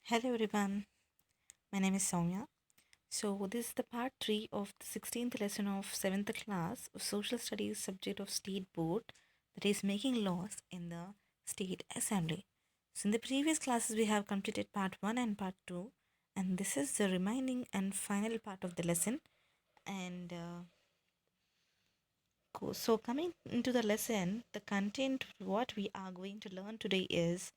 Hello everyone, my name is Soumya. So this is the part 3 of the 16th lesson of 7th class of Social Studies subject of State Board, that is making laws in the State Assembly. So in the previous classes we have completed part 1 and part 2, and this is the remaining and final part of the lesson. And so coming into the lesson, the content what we are going to learn today is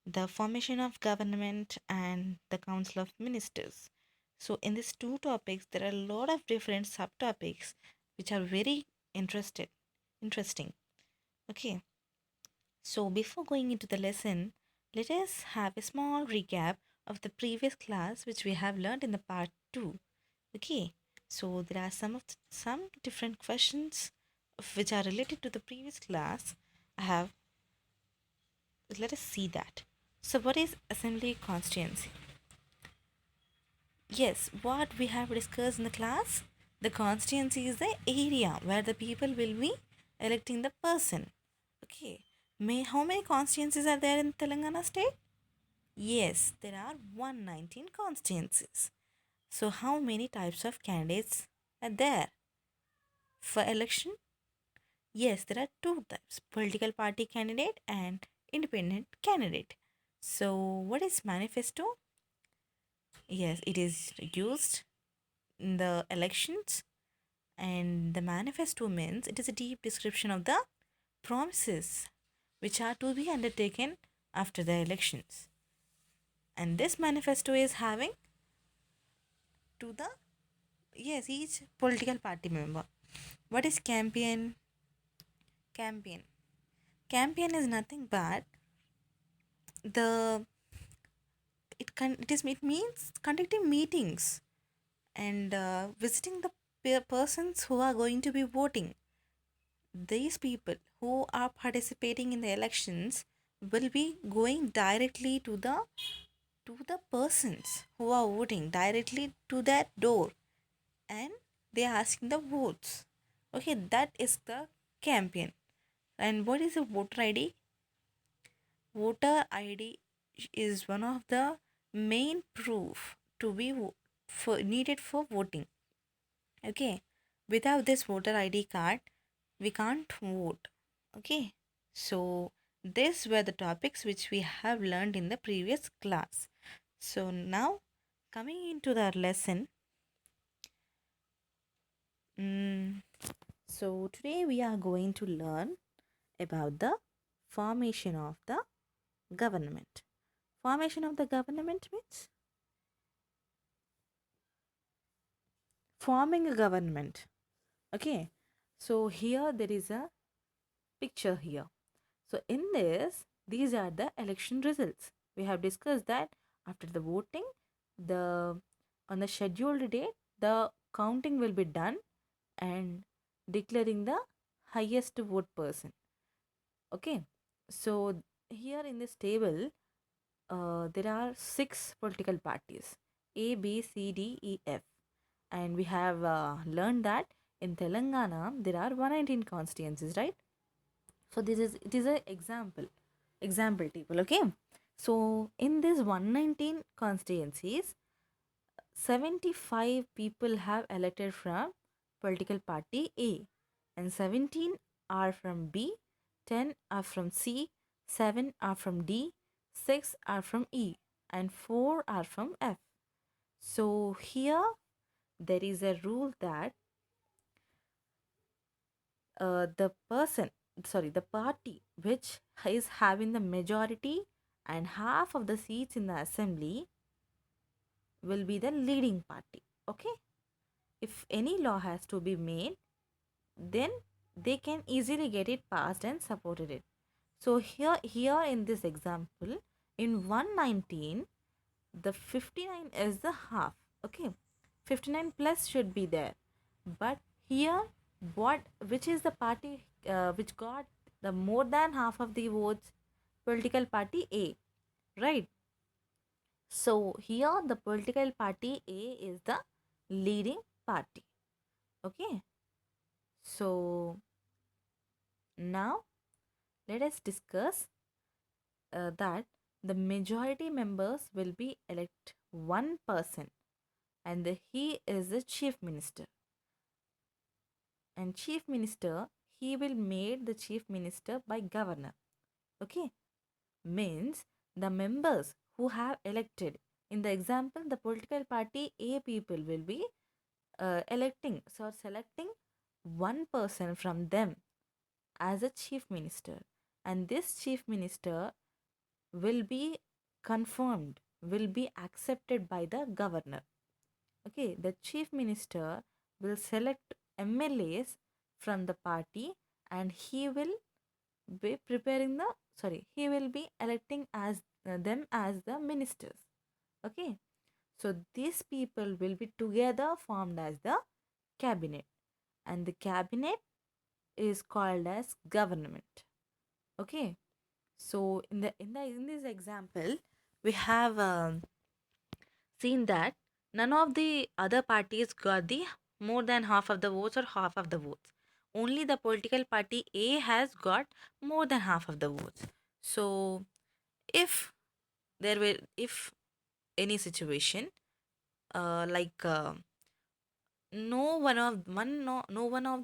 the formation of government and the council of ministers. So in these two topics there are a lot of different subtopics which are very interesting. Okay, so before going into the lesson, let us have a small recap of the previous class which we have learned in the part 2. Okay, so there are some different questions which are related to the previous class. I have Let us see that. So what is assembly constituency? Yes, what we have discussed in the class, the constituency is the area where the people will be electing the person. Okay. How many constituencies are there in Telangana state? Yes, there are 119 constituencies. So how many types of candidates are there for election? Yes, there are two types, political party candidate and independent candidate. So what is manifesto? Yes, it is used in the elections. And the manifesto means it is a deep description of the promises which are to be undertaken after the elections. And this manifesto is having to the, yes, each political party member. What is campaign? Campaign. Campaign is nothing but the it means conducting meetings and visiting the persons who are going to be voting. These people who are participating in the elections will be going directly to the persons who are voting directly to that door, and they are asking the votes. Okay, that is the campaign. And what is a voter id? Voter id is one of the main proof to be needed for voting. Okay, without this voter id card we can't vote. Okay, so these were the topics which we have learned in the previous class. So now coming into the lesson, mm, so today we are going to learn about the formation of the government. Formation of the government means forming a government. Okay, so here there is a picture here. So in this, these are the election results. We have discussed that after the voting, the on the scheduled date, the counting will be done and declaring the highest vote person. Okay, so here in this table, there are six political parties: A, B, C, D, E, F, and we have learned that in Telangana there are 119 constituencies, right? So this is it is a example table. Okay, so in this 119 constituencies, 75 people have elected from political party A, and 17 are from B, 10 are from C, 7 are from D, 6 are from E, and 4 are from F. So here there is a rule that the party which is having the majority and half of the seats in the assembly will be the leading party. Okay, if any law has to be made, then they can easily get it passed and supported it. So here in this example, in 119, the 59 is the half. Okay, 59 plus should be there, but here what which is the party which got the more than half of the votes? Political party A, right? So here the political party A is the leading party. Okay, so now let us discuss that the majority members will be elect one person, and he is the chief minister. And chief minister, he will made the chief minister by governor. Okay, means the members who have elected, in the example, the political party A people will be electing, so selecting one person from them as a chief minister, and this chief minister will be confirmed, will be accepted by the governor. Okay, the chief minister will select MLAs from the party, and he will be preparing the, sorry, he will be electing as them as the ministers. Okay, so these people will be together formed as the cabinet, and the cabinet is called as government. Okay, so in this example, we have seen that none of the other parties got the more than half of the votes or half of the votes. Only the political party A has got more than half of the votes. So if there were, if any situation like no one of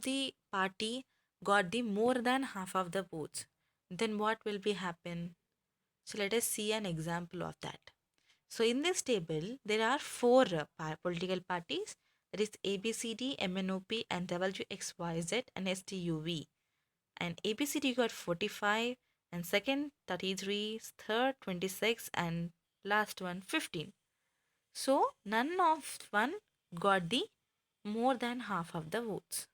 the party got the more than half of the votes, then what will be happen? So let us see an example of that. So in this table, there are four political parties. That is ABCD, MNOP, and WXYZ and STUV. And ABCD got 45, and second 33, third 26, and last one 15. So none of one got the more than half of the votes,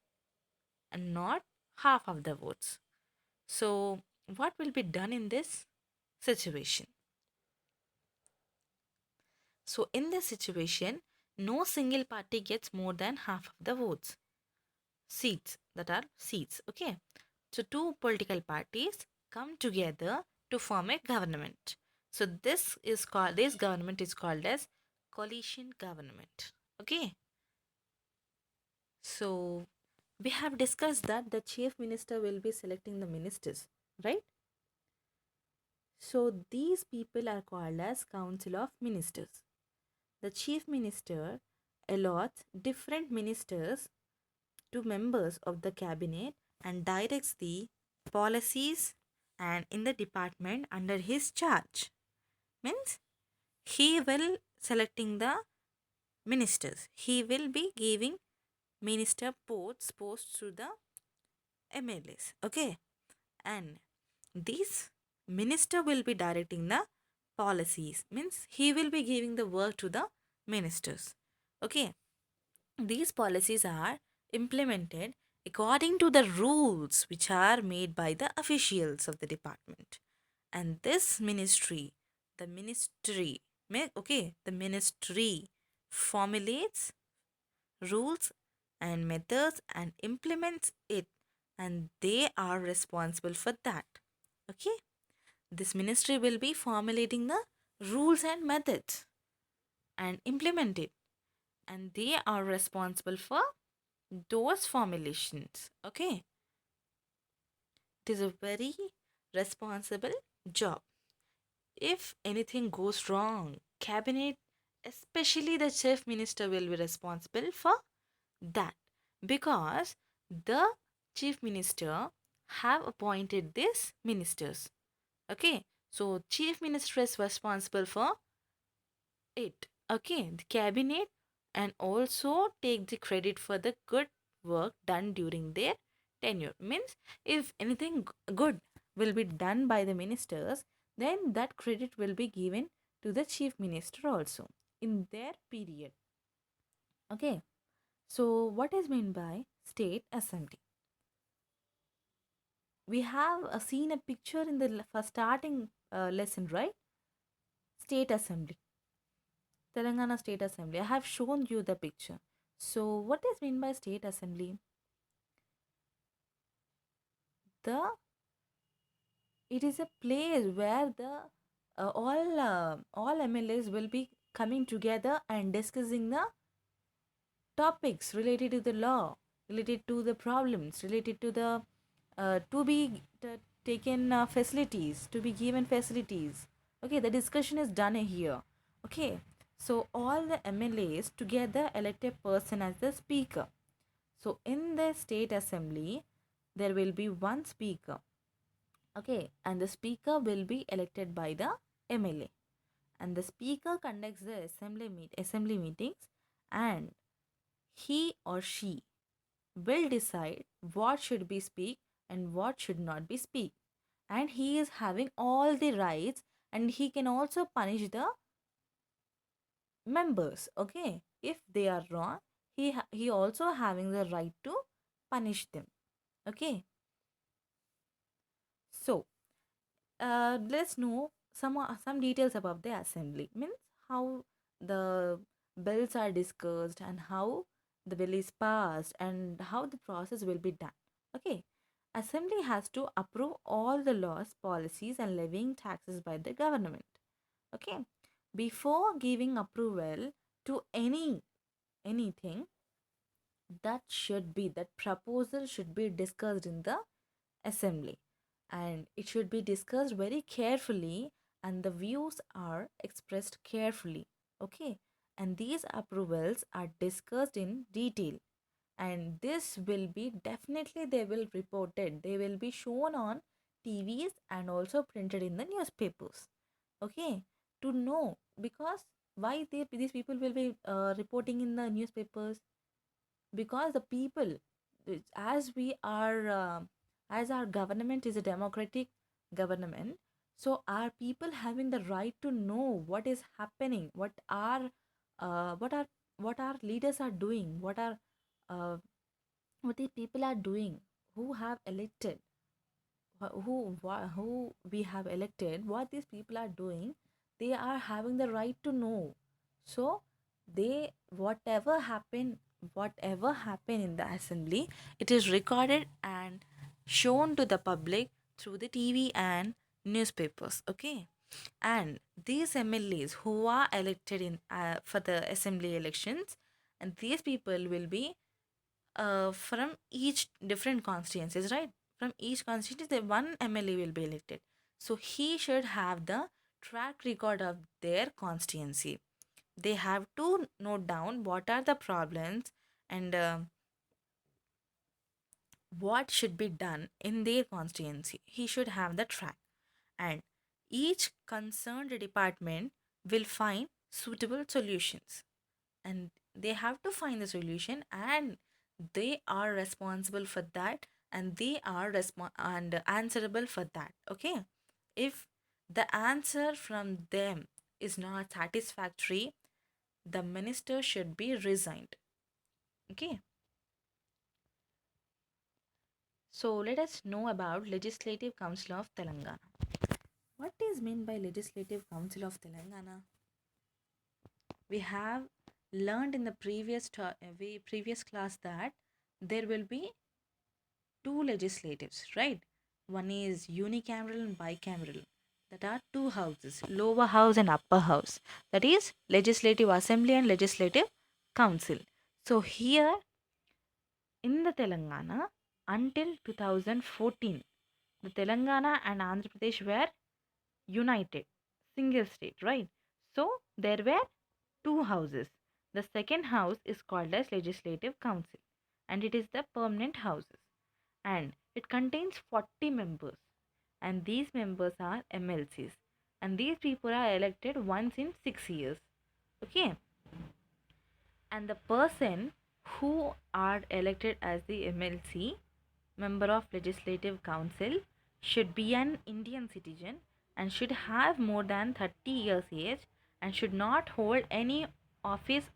and not half of the votes. So what will be done in this situation? So in this situation, no single party gets more than half of the votes. Seats, that are seats. Okay. So two political parties come together to form a government. So this government is called as coalition government. Okay. So we have discussed that the chief minister will be selecting the ministers, right? So these people are called as council of ministers. The chief minister allots different ministers to members of the cabinet and directs the policies and in the department under his charge. Means he will selecting the ministers. He will be giving minister posts to the MLAs. Okay, and this minister will be directing the policies. Means he will be giving the work to the ministers. Okay, these policies are implemented according to the rules which are made by the officials of the department. And this ministry, the ministry, the ministry formulates rules and methods and implements it, and they are responsible for that. Okay, this ministry will be formulating the rules and methods and implement it, and they are responsible for those formulations. Okay, it is a very responsible job. If anything goes wrong, cabinet, especially the chief minister, will be responsible for that, because the chief minister have appointed these ministers. Okay, so chief minister is responsible for it. Okay, the cabinet, and also take the credit for the good work done during their tenure. Means if anything good will be done by the ministers, then that credit will be given to the chief minister also in their period. Okay, so what is meant by state assembly? We have seen a picture in the first starting lesson, right? State assembly, Telangana State Assembly. I have shown you the picture. So, what is meant by State Assembly? The it is a place where the all MLAs will be coming together and discussing the topics related to the law, related to the problems, related to the to be taken facilities, to be given facilities. Okay, the discussion is done here. Okay, so all the MLAs together elect a person as the speaker. So in the state assembly, there will be one speaker. Okay, and the speaker will be elected by the MLA. And the speaker conducts the assembly meetings, and he or she will decide what should be speak and what should not be speak. And he is having all the rights, and he can also punish the members. Okay, if they are wrong, he also having the right to punish them. Okay, so let's know some details about the assembly. Means how the bills are discussed and how the bill is passed and how the process will be done. Okay, assembly has to approve all the laws, policies, and levying taxes by the government. Okay, before giving approval to anything, that proposal should be discussed in the assembly, and it should be discussed very carefully, and the views are expressed carefully. Okay, and these approvals are discussed in detail, and this will be definitely they will reported, they will be shown on TVs and also printed in the newspapers. Okay, to know, because why these people will be reporting in the newspapers, because the people, as we are as our government is a democratic government, so our people having the right to know what is happening, what are what our leaders are doing, uh, what the people are doing, who have elected, who we have elected, what these people are doing, they are having the right to know. So they, whatever happen in the assembly, it is recorded and shown to the public through the TV and newspapers. Okay, and these MLAs who are elected in for the assembly elections, and these people will be from each different constituencies, right? From each constituency, the one MLA will be elected. So he should have the track record of their constituency. They have to note down what are the problems, and what should be done in their constituency. He should have the track, and each concerned department will find suitable solutions, and they have to find the solution, and they are responsible for that, and they are answerable for that. Okay, if the answer from them is not satisfactory, the minister should be resigned. Okay, so let us know about Legislative Council of Telangana. What is meant by Legislative Council of Telangana? We have learned in the previous class that there will be two legislatives, right? One is unicameral and bicameral. That are two houses, lower house and upper house. That is Legislative Assembly and Legislative Council. So here in the Telangana, until 2014, the Telangana and Andhra Pradesh were united, single state, right? So there were two houses. The second house is called as Legislative Council, and it is the permanent houses, and it contains 40 members, and these members are MLCs, and these people are elected once in 6 years. Okay, and the person who are elected as the MLC, member of Legislative Council, should be an Indian citizen and should have more than 30 years age, and should not hold any office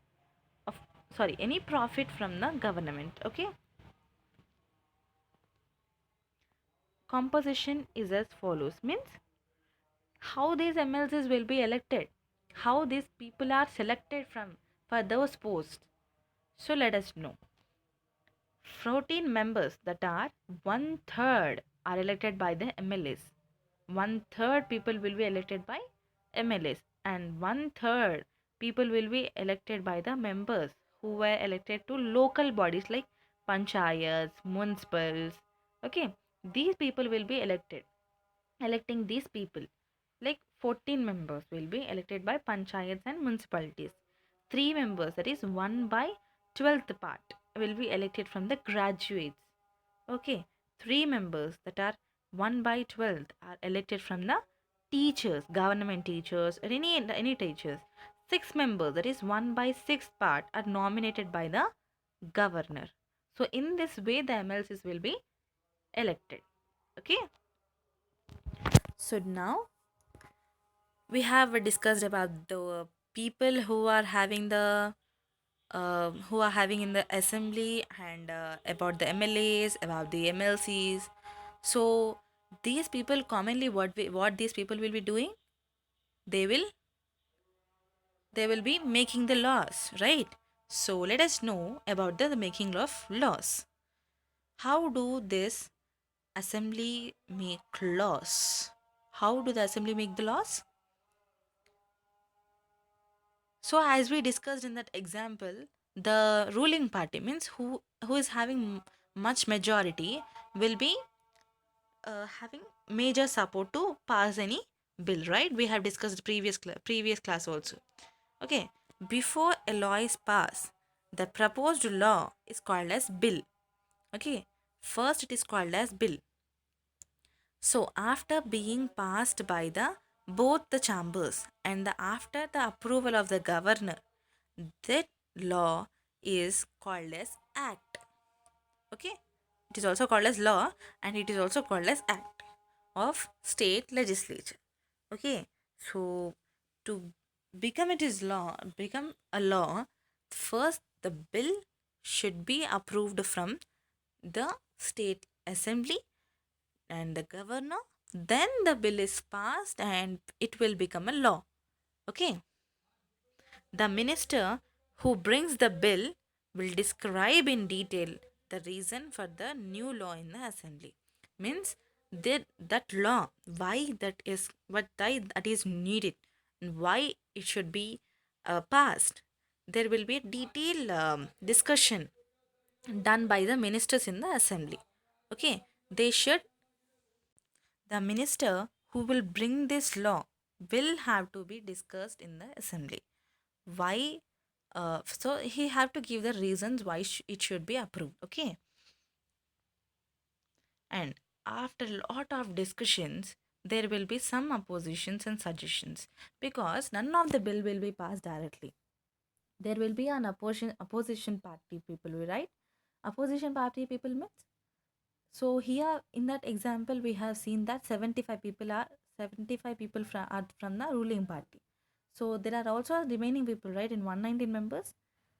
of, sorry, any profit from the government. Okay, composition is as follows. Means how these MLCs will be elected, how these people are selected from for those posts. So let us know. 14 members, that are one third, are elected by the MLAs. One third people will be elected by MLAs, and one third people will be elected by the members who were elected to local bodies like panchayats, municipals. Okay, these people will be elected, electing these people. like 14 members will be elected by panchayats and municipalities. 3 members, that is 1 by 12th part, will be elected from the graduates. Okay, 3 members, that are 1 by 12th, are elected from the teachers, government teachers, or any teachers. 6 members, that is 1 by 6th part, are nominated by the governor. So in this way the MLCs will be elected. Okay, so now we have discussed about the people who are having in the assembly, and about the MLAs, about the MLCs. So these people commonly, what these people will be doing, they will be making the laws, right? So let us know about the making of laws. How do this assembly make laws? How do the assembly make the laws? So as we discussed in that example, the ruling party, means who is having much majority, will be having major support to pass any bill, right? We have discussed previous class also. Okay, before a law is passed, the proposed law is called as bill. Okay, first it is called as bill. So after being passed by the both the chambers, and after the approval of the governor, that law is called as act. Okay, it is also called as law, and it is also called as act of state legislature. Okay, so to become a law, first the bill should be approved from the state assembly and the governor. Then the bill is passed and it will become a law. Okay, the minister who brings the bill will describe in detail the reason for the new law in the assembly. Means that law, why that is needed, and why it should be passed. There will be a detailed discussion done by the ministers in the assembly. Okay, they should the minister who will bring this law will have to be discussed in the assembly. Why? So he have to give the reasons why it should be approved. Okay, and after a lot of discussions, there will be some oppositions and suggestions, because none of the bill will be passed directly. There will be an opposition party people, right? Opposition party people means, so here in that example we have seen that 75 people are from the ruling party. So there are also remaining people, right, in 119 members.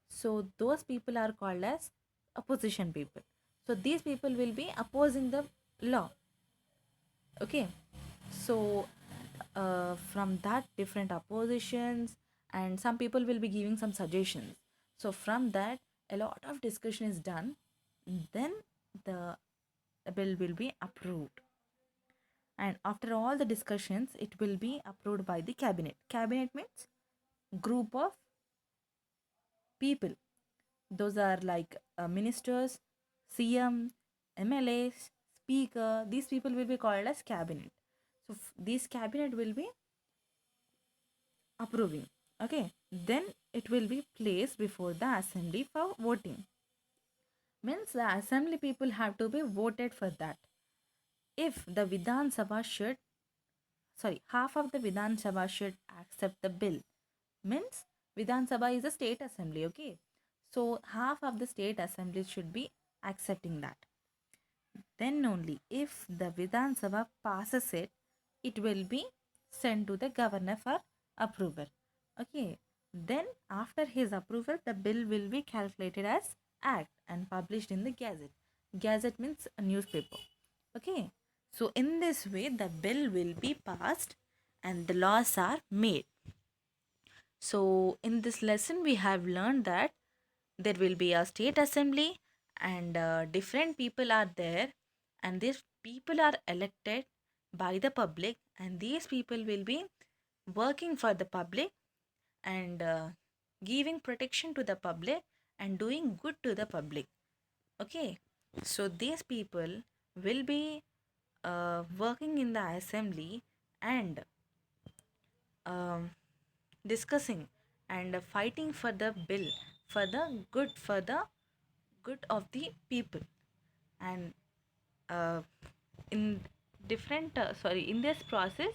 So those people are called as opposition people. So these people will be opposing the law. Okay, so from that different oppositions, and some people will be giving some suggestions. So from that a lot of discussion is done, then the bill will be approved. And after all the discussions, it will be approved by the cabinet. Cabinet means group of people. Those are like ministers, CM, MLAs, speaker. These people will be called as cabinet. So this cabinet will be approving. Okay, then it will be placed before the assembly for voting. Means the assembly people have to be voted for that. If the Vidhan Sabha should, sorry, half of the Vidhan Sabha should accept the bill. Means Vidhan Sabha is a state assembly. Okay, so half of the state assembly should be accepting that. Then only if the Vidhan Sabha passes it, it will be sent to the governor for approval. Okay, then after his approval, the bill will be calculated as act and published in the Gazette. Gazette means a newspaper. Okay, so in this way, the bill will be passed and the laws are made. So in this lesson, we have learned that there will be a state assembly, and different people are there, and these people are elected by the public, and these people will be working for the public, and giving protection to the public, and doing good to the public. Okay, so these people will be working in the assembly, and um, discussing and fighting for the bill, for the good of the people. And uh, in in this process,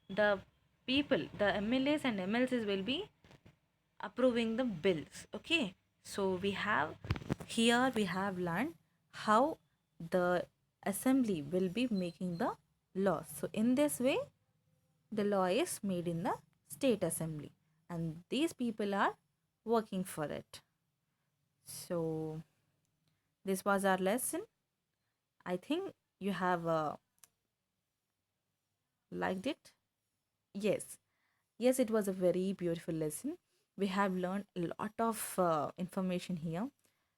the people, the MLAs and MLCs will be approving the bills. Okay, so we have learned how the assembly will be making the laws. So in this way, the law is made in the state assembly, and these people are working for it. So this was our lesson. I think you have liked it. Yes, yes, it was a very beautiful lesson. We have learned a lot of information here.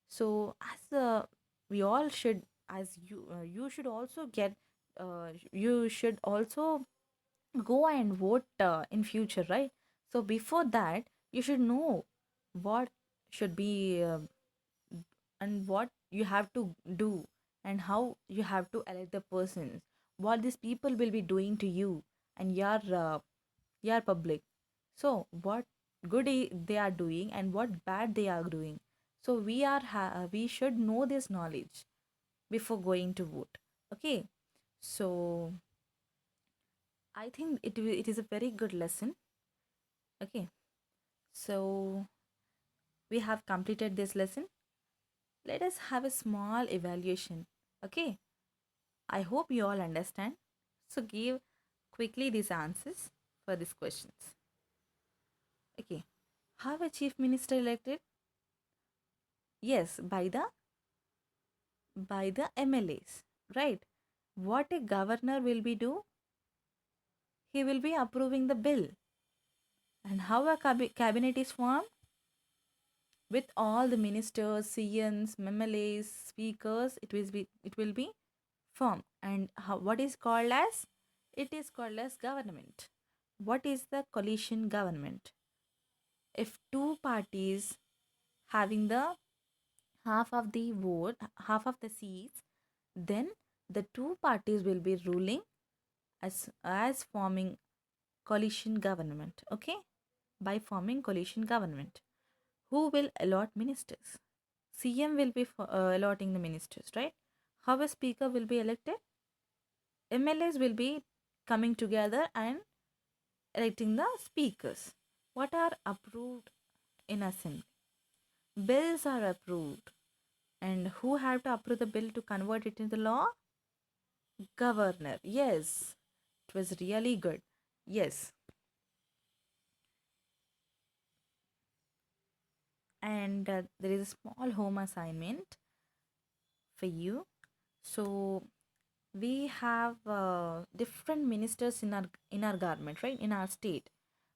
So as we all should, as you should also get, you should also go and vote in future, right? So before that, you should know what should be and what you have to do, and how you have to elect the persons, what these people will be doing to you and your public. So what good they are doing and what bad they are doing. So we should know this knowledge before going to vote. Okay, so I think it is a very good lesson. Okay, so we have completed this lesson. Let us have a small evaluation. Okay, I hope you all understand. So give quickly these answers for these questions. Okay, how a chief minister elected? Yes, by the MLAs, right? What a governor will be do? He will be approving the bill. And how a cabinet is formed? With all the ministers, CMs, MLAs, speakers, it will be formed. And what is called as? It is called as government. What is the coalition government? If two parties having the half of the vote, half of the seats, then the two parties will be ruling as forming coalition government. Okay, by forming coalition government. Who will allot ministers? CM will be allotting the ministers, right? How a speaker will be elected? MLAs will be coming together and electing the speakers. What are approved in assembly? Bills are approved. And who have to approve the bill to convert it into law? Governor. Yes, it was really good. Yes. And there is a small home assignment for you. So we have different ministers in our government, right? In our state.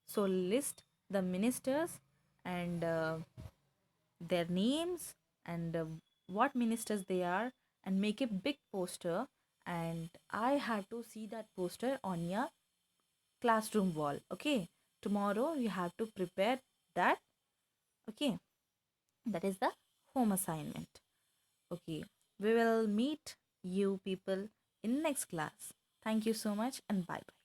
So list the ministers and their names and what ministers they are, and make a big poster, and I have to see that poster on your classroom wall. Okay, tomorrow you have to prepare that. Okay, that is the home assignment. Okay, we will meet you people in next class. Thank you so much, and bye bye.